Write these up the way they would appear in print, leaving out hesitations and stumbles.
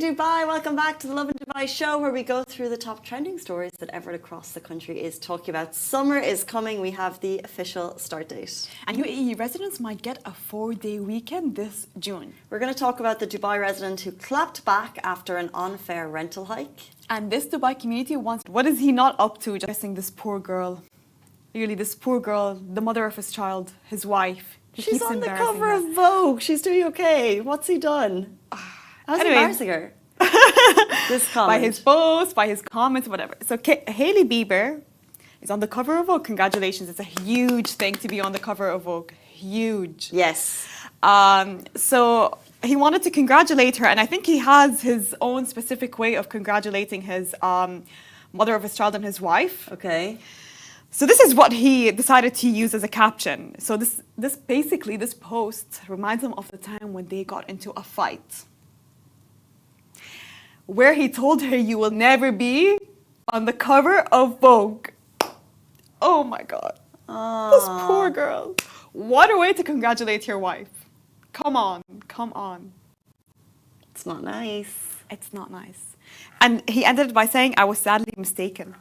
Dubai, welcome back to the Lovin Dubai show, where we go through the top trending stories that everyone across the country is talking about. Summer is coming. We have the official start date. And UAE residents might get a 4-day weekend this June. We're going to talk about the Dubai resident who clapped back after an unfair rental hike. And this Dubai community wants, what is he not up to? Just this poor girl, really this poor girl, the mother of his child, his wife. She's on the cover of Vogue. She's doing okay. What's he done? How's he embarrassing her? This comment. By his posts, by his comments, whatever. So Hailey Bieber is on the cover of Vogue. Congratulations. It's a huge thing to be on the cover of Vogue. Huge. Yes. So he wanted to congratulate her, and I think he has his own specific way of congratulating his mother of his child and his wife. Okay. So this is what he decided to use as a caption. So this basically, this post reminds him of the time when they got into a fight, where he told her, "You will never be on the cover of Vogue." Oh my God. This poor girl. What a way to congratulate your wife. Come on, come on. It's not nice. It's not nice. And he ended it by saying, "I was sadly mistaken."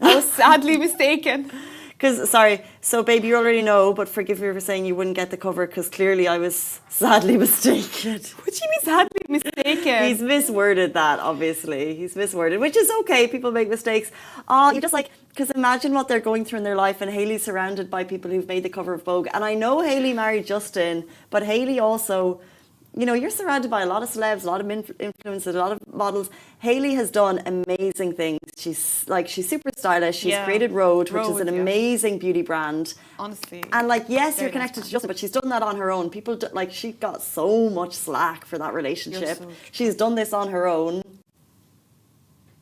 I was sadly mistaken. Because, sorry, so babe, you already know, but forgive me for saying you wouldn't get the cover because clearly I was sadly mistaken. What do you mean sadly mistaken? He's misworded that, obviously. He's misworded, which is okay. People make mistakes. You just like, because imagine what they're going through in their life, and Hailey's surrounded by people who've made the cover of Vogue. And I know Hailey married Justin, but Hailey also, you know, you're surrounded by a lot of celebs, a lot of influencers, a lot of models. Hailey has done amazing things. She's super stylish. She's created Rhode, which is an amazing beauty brand. Honestly. And like, yes, you're connected to Justin, but she's done that on her own. People she got so much slack for that relationship. So she's done this on her own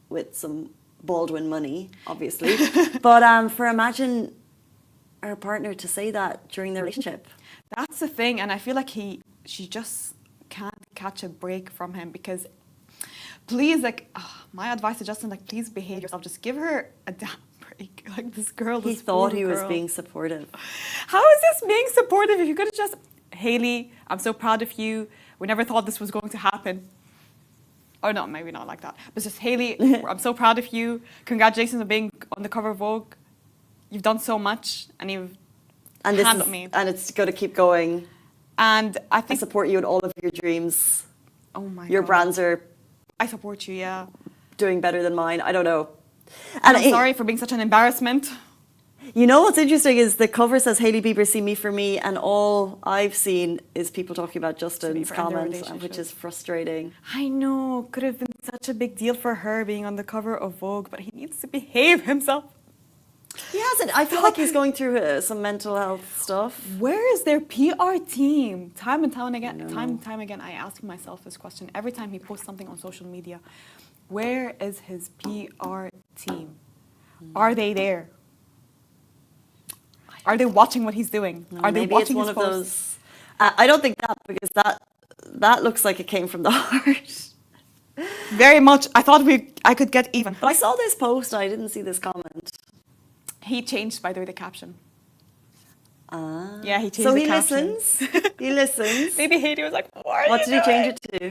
with some Baldwin money, obviously. But imagine her partner to say that during their relationship. That's the thing, and I feel like she just can't catch a break from him, because please, my advice to Justin, please behave yourself. Just give her a damn break. Like, this girl, he thought he was being supportive. How is this being supportive if you could have just, "Hailey, I'm so proud of you. We never thought this was going to happen." Or no, maybe not like that. But just, "Hailey, I'm so proud of you. Congratulations on being on the cover of Vogue. You've done so much, and you've handled me. And it's going to keep going. And I support you in all of your dreams. Oh my God. Your brands are... I support you, yeah. Doing better than mine. I don't know. And I'm sorry for being such an embarrassment. You know what's interesting is the cover says Hailey Bieber, see me for me, and all I've seen is people talking about Justin's comments, which is frustrating. I know. Could have been such a big deal for her being on the cover of Vogue, but he needs to behave himself. He hasn't. I feel like he's going through some mental health stuff. Where is their PR team? Time and time again, I ask myself this question every time he posts something on social media. Where is his PR team? Are they there? Are they watching what he's doing? Are they watching his posts? I don't think that, because that looks like it came from the heart. Very much. I thought I could get even. But I saw this post and I didn't see this comment. He changed, by the way, the caption. Yeah, he changed So the he caption. listens. He listens. Maybe Haiti was like, What did he change it to?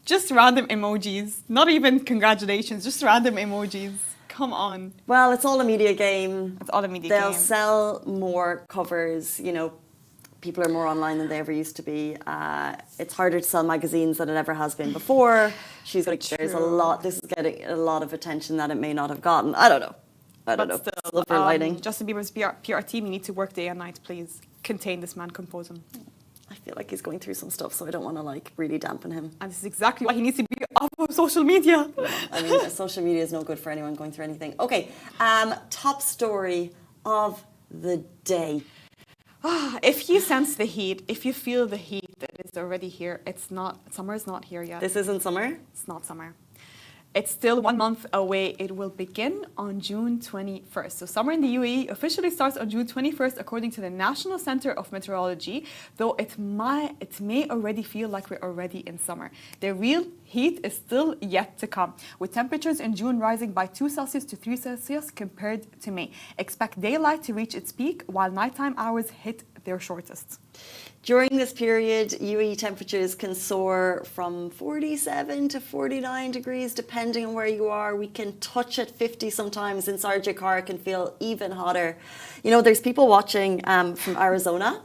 Just random emojis. Not even congratulations, just random emojis. Come on. Well, it's all a media game. It's all a media They'll game. sell more covers. You know, people are more online than they ever used to be. It's harder to sell magazines than it ever has been before. She's like, there's a lot. This is getting a lot of attention that it may not have gotten. I don't know. But still, Silver lining. Justin Bieber's PR team, you need to work day and night, please. Contain this man, compose him. I feel like he's going through some stuff, so I don't want to like really dampen him. And this is exactly why he needs to be off of social media. I mean, social media is no good for anyone going through anything. Okay, top story of the day. If you sense the heat, if you feel the heat that is already here, it's not, summer is not here yet. This isn't summer? It's not summer. It's still 1 month away. It will begin on June 21st. So summer in the UAE officially starts on June 21st, according to the National Center of Meteorology, though it may already feel like we're already in summer. The real heat is still yet to come, with temperatures in June rising by 2 Celsius to 3 Celsius compared to May. Expect daylight to reach its peak, while nighttime hours hit their shortest. During this period, UAE temperatures can soar from 47 to 49 degrees, depending on where you are. We can touch at 50 sometimes. Inside your car, it can feel even hotter. You know, there's people watching from Arizona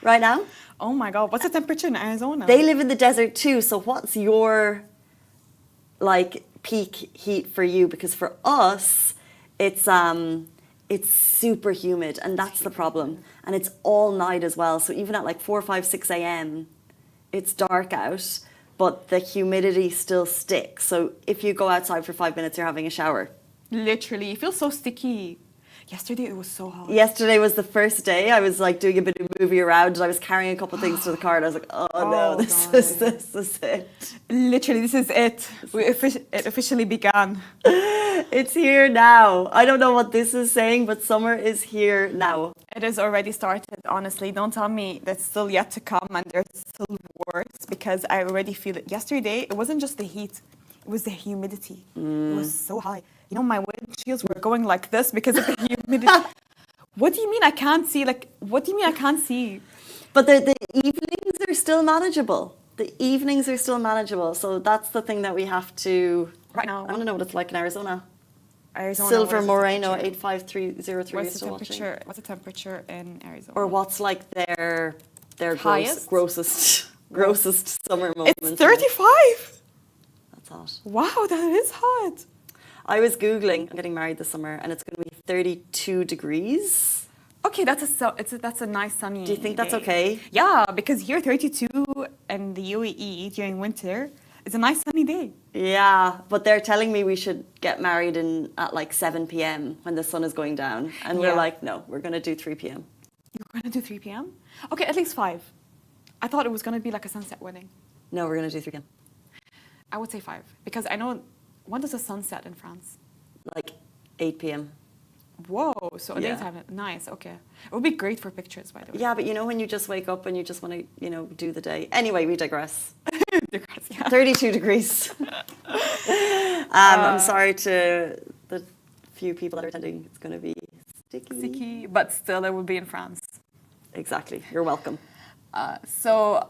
right now. Oh my God, what's the temperature in Arizona? They live in the desert too. So what's your like peak heat for you? Because for us, it's super humid, and that's the problem. And it's all night as well. So even at like 4, 5, 6 a.m., it's dark out, but the humidity still sticks. So if you go outside for 5 minutes, you're having a shower. Literally, you feel so sticky. Yesterday it was so hot. Yesterday was the first day. I was like doing a bit of movie around, and I was carrying a couple of things to the car, and I was like, oh no, this is it. Literally, this is it. It officially began. It's here now. I don't know what this is saying, but summer is here now. It has already started, honestly. Don't tell me that's still yet to come and there's still worse, because I already feel it. Yesterday, it wasn't just the heat, it was the humidity. It was so high. You know, my windshields were going like this because of the humidity. What do you mean I can't see? Like, what do you mean I can't see? But the evenings are still manageable. The evenings are still manageable. So that's the thing that we have to... Right now. I want to know what it's like in Arizona. Arizona, Silver Moreno 85303. What's the temperature? What's the temperature in Arizona? Or what's like their Highest? grossest summer moment? It's 35. That's hot. Wow, that is hot. I was Googling, I'm getting married this summer, and it's going to be 32 degrees. Okay, that's a nice sunny. Do you think that's day. okay? Yeah, because here 32 in the UAE during winter is a nice sunny day. Yeah, but they're telling me we should get married at like 7 p.m. when the sun is going down. And we're like, no, we're going to do 3 p.m. You're going to do 3 p.m.? Okay, at least 5. I thought it was going to be like a sunset wedding. No, we're going to do 3 p.m. I would say 5, because I know, when does the sun set in France? Like 8 p.m. Whoa, so Yeah. daytime, nice, okay. It would be great for pictures, by the way. Yeah, but you know when you just wake up and you just want to, do the day. Anyway, we digress. Yeah. 32 degrees. I'm sorry to the few people that are attending. It's going to be sticky. But still, it will be in France. Exactly. You're welcome. So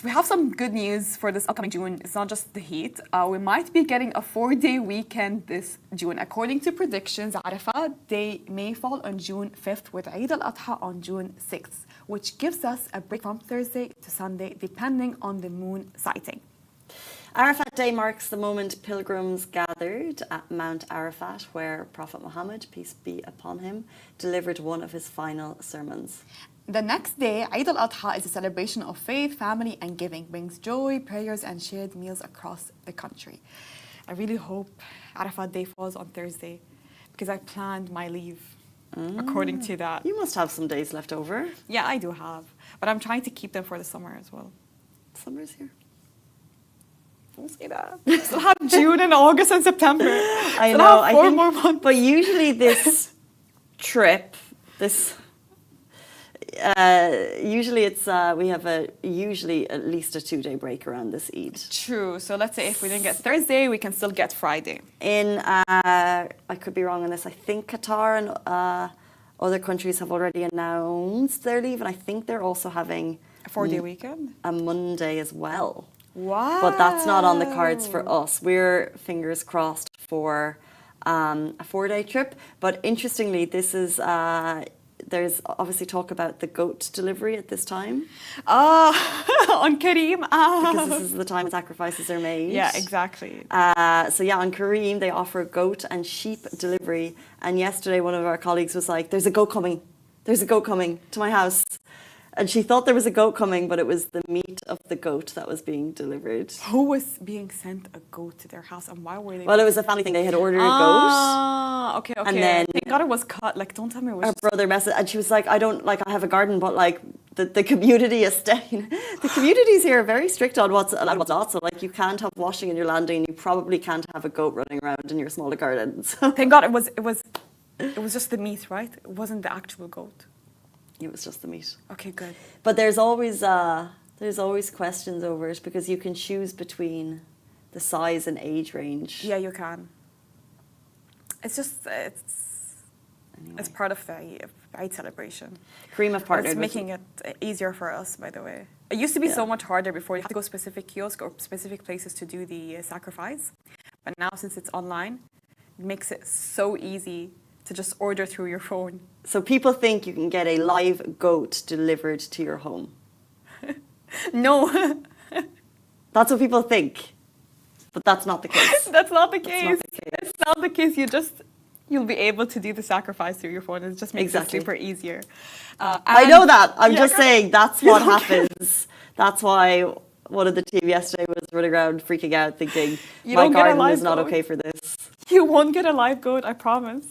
we have some good news for this upcoming June. It's not just the heat. We might be getting a 4-day weekend this June. According to predictions, Arafat Day may fall on June 5th with Eid al-Adha on June 6th, which gives us a break from Thursday to Sunday, depending on the moon sighting. Arafat Day marks the moment pilgrims gathered at Mount Arafat, where Prophet Muhammad, peace be upon him, delivered one of his final sermons. The next day, Eid al-Adha is a celebration of faith, family, and giving. Brings joy, prayers, and shared meals across the country. I really hope Arafat Day falls on Thursday, because I planned my leave according to that. You must have some days left over. Yeah, I do have. But I'm trying to keep them for the summer as well. Summer's here. Don't say that. Still have June and August and September. I Still know. have 4 more months. But usually this trip, usually it's we have usually at least a 2-day break around this Eid. True. So let's say if we didn't get Thursday, we can still get Friday. In I could be wrong on this. I think Qatar and Other countries have already announced their leave, and I think they're also having A 4-day weekend? a Monday as well. Wow. But that's not on the cards for us. We're fingers crossed for a 4-day trip. But interestingly, this is there's obviously talk about the goat delivery at this time. On Kareem. Because this is the time sacrifices are made. Yeah, exactly. So yeah, on Kareem, they offer goat and sheep delivery. And yesterday, one of our colleagues was like, there's a goat coming. There's a goat coming to my house. And she thought there was a goat coming, but it was the meat of the goat that was being delivered. Who was being sent a goat to their house, and why were they? Well, it was a family thing. They had ordered a goat. Okay. And then thank God it was cut. Like, don't tell me it was. Her brother messaged, and she was like, I have a garden, but like the community is staying. The communities here are very strict on what's allowed and what's not. So like, you can't have washing in your landing, and you probably can't have a goat running around in your smaller garden. So Thank God it was just the meat, right? It wasn't the actual goat. it was just the meat. Okay, good. But there's always questions over it because you can choose between the size and age range. Yeah, you can. It's just Anyway. it's part of the Eid celebration. Kareem have partnered It's with making it easier for us, by the way. It used to be so Yeah. much harder before. You had to go specific kiosk or specific places to do the sacrifice. But now, since it's online, it makes it so easy to just order through your phone. So people think you can get a live goat delivered to your home. No, That's what people think. But that's not the case. that's not the That's case. not the case. It's not the case. You'll be able to do the sacrifice through your phone. It just makes Exactly. it super easier. I know that. I'm Yeah, just girl. saying that's You what don't care. happens. That's why one of the team yesterday was running around freaking out thinking You my don't get a garden live is not goat. okay for this. You won't get a live goat, I promise.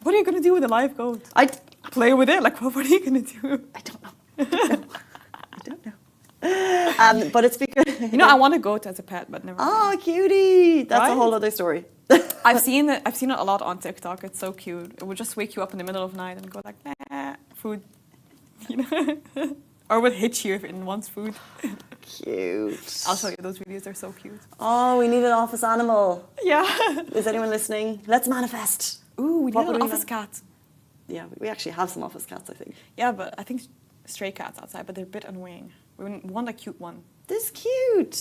What are you going to do with a live goat? I Play with it? Like, what are you going to do? don't know. I don't know. But it's because You know, I want a goat as a pet, but never. oh, cutie. That's a Right? whole other story. I've seen it a lot on TikTok. It's so cute. It would just wake you up in the middle of the night and go like, nah, food. You know? Or would hit you if it wants food. Cute. I'll show you those videos. They're so cute. Oh, we need an office animal. Yeah. Is anyone listening? Let's manifest. Ooh, we What need would an we office have? cat. Yeah, we actually have some office cats, I think. Yeah, but I think stray cats outside, but they're a bit annoying. We want a cute one. This is cute.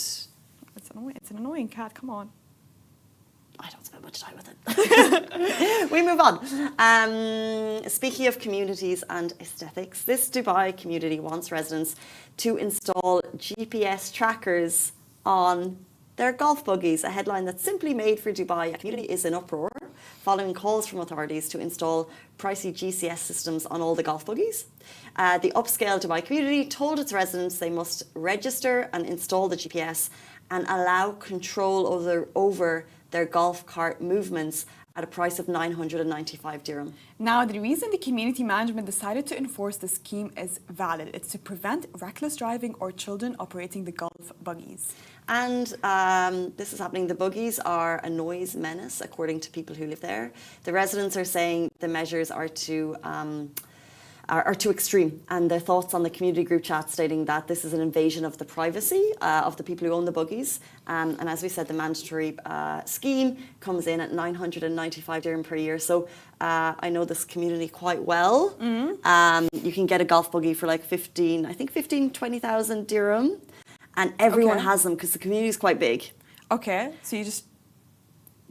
It's annoying. It's an annoying cat. Come on. I don't spend much time with it. We move on. Speaking of communities and aesthetics, this Dubai community wants residents to install GPS trackers on their golf buggies, a headline that's simply made for Dubai. A community is in uproar following calls from authorities to install pricey GCS systems on all the golf buggies. The upscale Dubai community told its residents they must register and install the GPS and allow control over their golf cart movements at a price of 995 dirham. Now, the reason the community management decided to enforce the scheme is valid. It's to prevent reckless driving or children operating the golf buggies. And this is happening. The buggies are a noise menace, according to people who live there. The residents are saying the measures are too extreme, and their thoughts on the community group chat stating that this is an invasion of the privacy of the people who own the buggies. And as we said, the mandatory scheme comes in at 995 dirham per year. So I know this community quite well. You can get a golf buggy for like 20,000 dirham. And everyone Okay. has them because the community is quite big. Okay, so you just...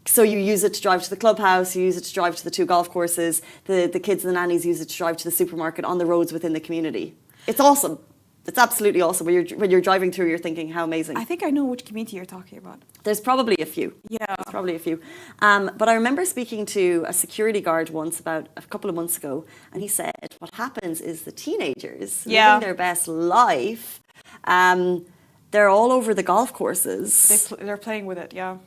So you use it to drive to the clubhouse, you use it to drive to the 2 golf courses, the kids and the nannies use it to drive to the supermarket on the roads within the community. It's awesome. It's absolutely awesome. When you're driving through, you're thinking, how amazing. I think I know which community you're talking about. There's probably a few. Yeah. There's probably a few. But I remember speaking to a security guard once about a couple of months ago, and he said what happens is the teenagers Yeah. living their best life, they're all over the golf courses. They're playing with it, yeah.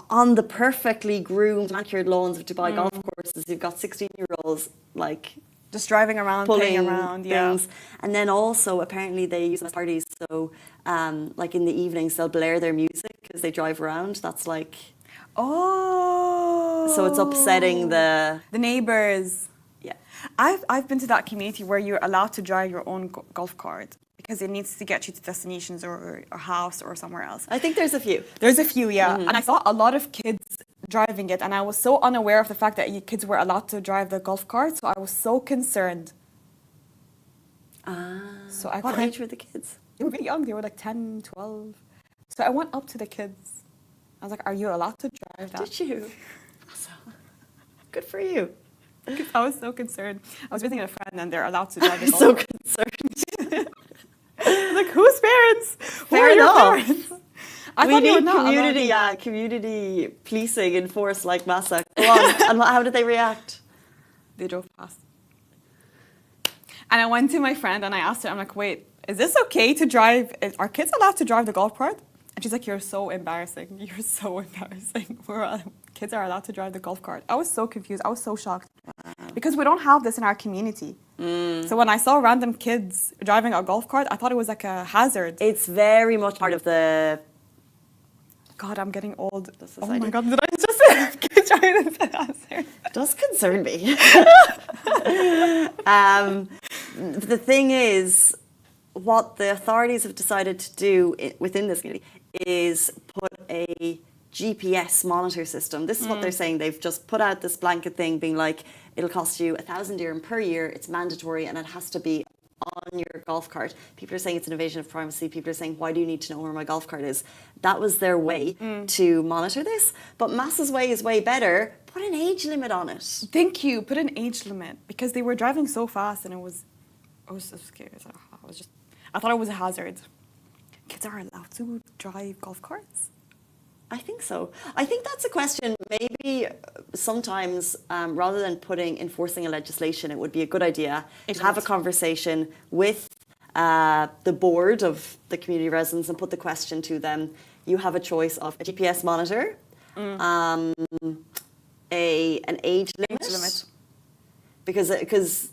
On the perfectly groomed, manicured lawns of Dubai golf courses, you've got 16-year-olds like Just driving around, pulling playing around, yeah. things. And then also apparently they use them as parties. So like in the evenings they'll blare their music as they drive around. That's like, Oh. so it's upsetting the neighbors. yeah. I've been to that community where you're allowed to drive your own golf cart because it needs to get you to destinations or a house or somewhere else. I think there's a few. There's a few, yeah. And I saw a lot of kids driving it, and I was so unaware of the fact that you kids were allowed to drive the golf cart, so I was so concerned. So I What went- age were the kids? They were really young. They were like 10, 12. So I went up to the kids. I was like, are you allowed to drive that? Did you? Awesome. Good for you. Because I was so concerned. I was visiting a friend and they're allowed to drive the I'm golf so cart. concerned. I was like, whose parents? Who Fair are your enough. parents? I We thought you were need not community policing enforced like Massa. Go on. And how did they react? They drove past. And I went to my friend and I asked her, I'm like, wait, is this okay to drive? Are kids allowed to drive the golf cart? And she's like, you're so embarrassing. You're so embarrassing. Kids are allowed to drive the golf cart. I was so confused. I was so shocked. Because we don't have this in our community. So when I saw random kids driving a golf cart, I thought it was like a hazard. It's very much part of the... God, I'm getting old. Oh society. my God, did I just say kids driving as a hazard? Does concern me. The thing is, what the authorities have decided to do within this community is put a GPS monitor system. This is what they're saying. They've just put out this blanket thing being like, it'll cost you 1,000 dirham per year. It's mandatory and it has to be on your golf cart. People are saying it's an invasion of privacy. People are saying, why do you need to know where my golf cart is? That was their way to monitor this. But Massa's way is way better. Put an age limit on it. Thank you. Put an age limit because they were driving so fast and I was so scared. I thought it was a hazard. Kids are allowed to drive golf carts? I think so. I think that's a question. Maybe sometimes, rather than enforcing a legislation, it would be a good idea to have a conversation with the board of the community residents and put the question to them. You have a choice of a GPS monitor, an age limit, because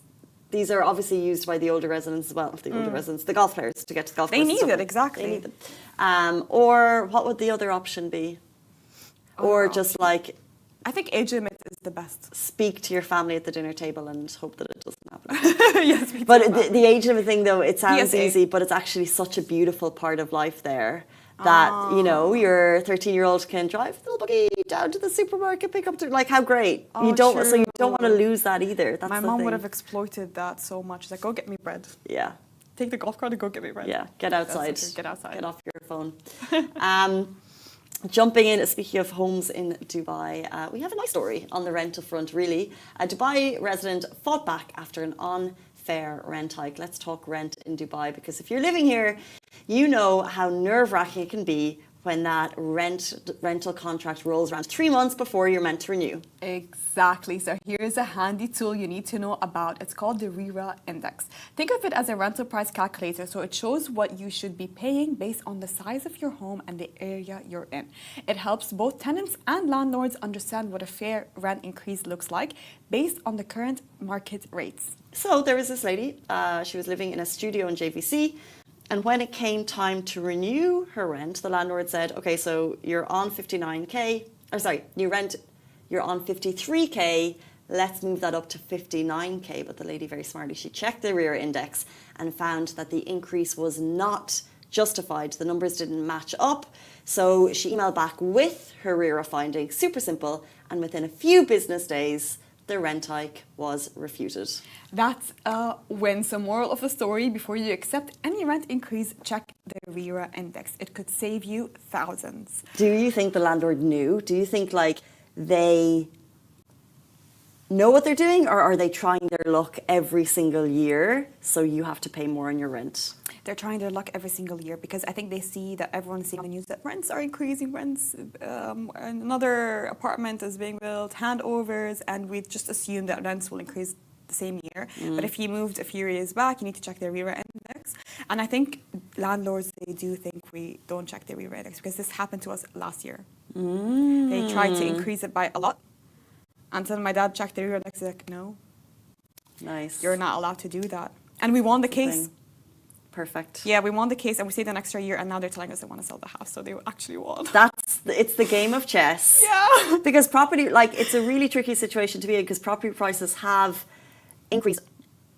these are obviously used by the older residents as well. The older residents, the golf players, to get to the golf course. They need it, exactly. They need them. Or what would the other option be? Or just like... I think age limit is the best. Speak to your family at the dinner table and hope that it doesn't happen. Yes, But the age limit thing, though, it sounds PSA. easy, but it's actually such a beautiful part of life there that, you know, your 13-year-old can drive the little buggy down to the supermarket, pick up like, how great. Oh, So you don't want to true. lose that either. That's My the mom thing. would have exploited that so much. She's like, go get me bread. Yeah. Take the golf cart and go get me bread. Yeah, get outside. Get outside. Get off your phone. Jumping in, speaking of homes in Dubai, we have a nice story on the rental front, really. A Dubai resident fought back after an unfair rent hike. Let's talk rent in Dubai, because if you're living here, you know how nerve-wracking it can be when that rental contract rolls around 3 months before you're meant to renew. Exactly. So here's a handy tool you need to know about. It's called the RERA index. Think of it as a rental price calculator. So it shows what you should be paying based on the size of your home and the area you're in. It helps both tenants and landlords understand what a fair rent increase looks like based on the current market rates. So there was this lady, she was living in a studio in JVC, and when it came time to renew her rent, the landlord said, okay, so you're on 59K, or sorry, you're on 53K, let's move that up to 59K. But the lady, very smartly, she checked the RERA index and found that the increase was not justified. The numbers didn't match up. So she emailed back with her RERA finding, super simple, and within a few business days, the rent hike was refuted. That's a win. So moral of the story, before you accept any rent increase, check the RERA index. It could save you thousands. Do you think the landlord knew? Do you think like they know what they're doing, or are they trying their luck every single year so you have to pay more on your rent? They're trying their luck every single year because I think they see that everyone's seeing on the news that rents are increasing, another apartment is being built, handovers, and we just assume that rents will increase the same year. But if you moved a few years back, you need to check the RERA index. And I think landlords, they do think we don't check the RERA index because this happened to us last year. They tried to increase it by a lot. Until my dad checked the RERA index, he's like, no, Nice. you're not allowed to do that. And we won the case. Perfect. Yeah, we won the case and we stayed an extra year and now they're telling us they want to sell the house. So they actually won. It's the game of chess. Yeah. Because property, like, it's a really tricky situation to be in because property prices have increased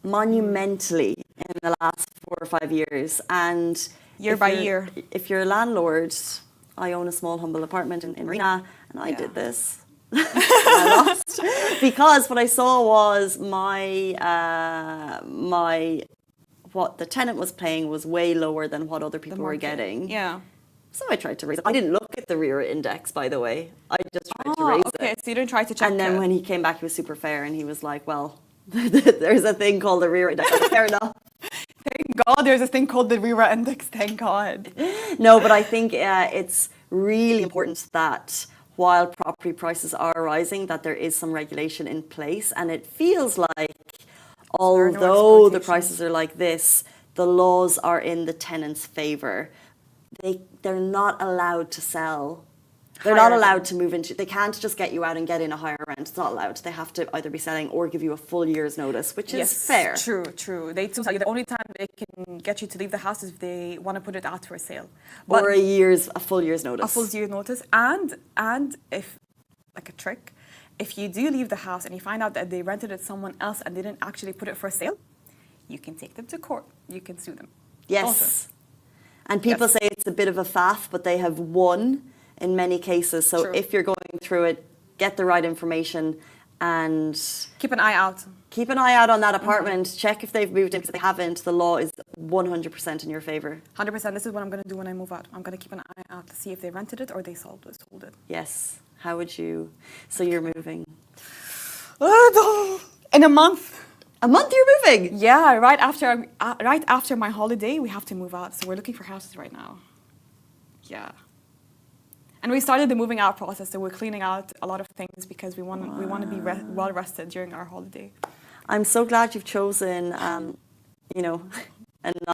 monumentally in the last 4 or 5 years. And Year by year. If you're a landlord, I own a small, humble apartment in Marina, and I did this. I lost. Because what I saw was what the tenant was paying was way lower than what other people were getting. Yeah. So I tried to raise it. I didn't look at the RERA index, by the way. I just tried to raise okay. it. So you didn't try to check And then it. when he came back, he was super fair, and he was like, well, there's a thing called the RERA index. Fair enough. Thank God there's a thing called the RERA index. Thank God. No, but I think it's really important that while property prices are rising, that there is some regulation in place. And it feels like, although the prices are like this, the laws are in the tenant's favour. They're not allowed to sell. They're not allowed to move into. They can't just get you out and get in a higher rent. It's not allowed. They have to either be selling or give you a full year's notice, which is fair. True. They tell you the only time they can get you to leave the house is if they want to put it out for sale. Or a full year's notice. A full year's notice. And if, like a trick, if you do leave the house and you find out that they rented it to someone else and they didn't actually put it for sale, you can take them to court. You can sue them. Yes. Also. And people say it's a bit of a faff, but they have won in many cases. So if you're going through it, get the right information and keep an eye out. Keep an eye out on that apartment. Check if they've moved in. If they haven't, the law is 100% in your favour. 100%. This is what I'm going to do when I move out. I'm going to keep an eye out to see if they rented it or they sold it. Yes. How would you? So you're moving? In a month. A month you're moving? Yeah, right after my holiday, we have to move out. So we're looking for houses right now. Yeah. And we started the moving out process, so we're cleaning out a lot of things because we want to be well rested during our holiday. I'm so glad you've chosen, a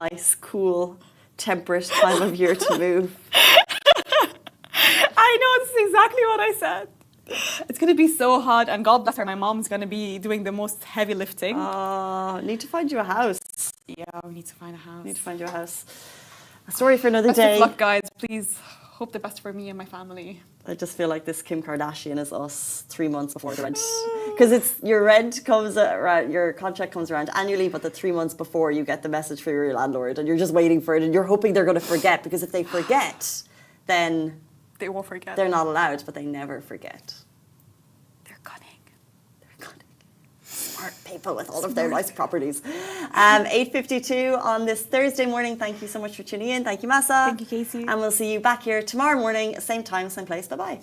nice, cool, temperate time of year to move. I know, this is exactly what I said. It's going to be so hot, and God bless her, my mom's going to be doing the most heavy lifting. Need to find you a house. Yeah, we need to find a house. Need to find you a house. A story for another Best day. of luck, guys. Please hope the best for me and my family. I just feel like this Kim Kardashian is us 3 months before the rent. Because your rent comes around, your contract comes around annually, but the 3 months before you get the message from your landlord and you're just waiting for it and you're hoping they're going to forget, because if they forget, then they won't forget. They're not allowed, but they never forget. They're cunning. Smart people with all of their nice properties. 8:52 on this Thursday morning. Thank you so much for tuning in. Thank you, Massa. Thank you, Casey. And we'll see you back here tomorrow morning, same time, same place. Bye-bye.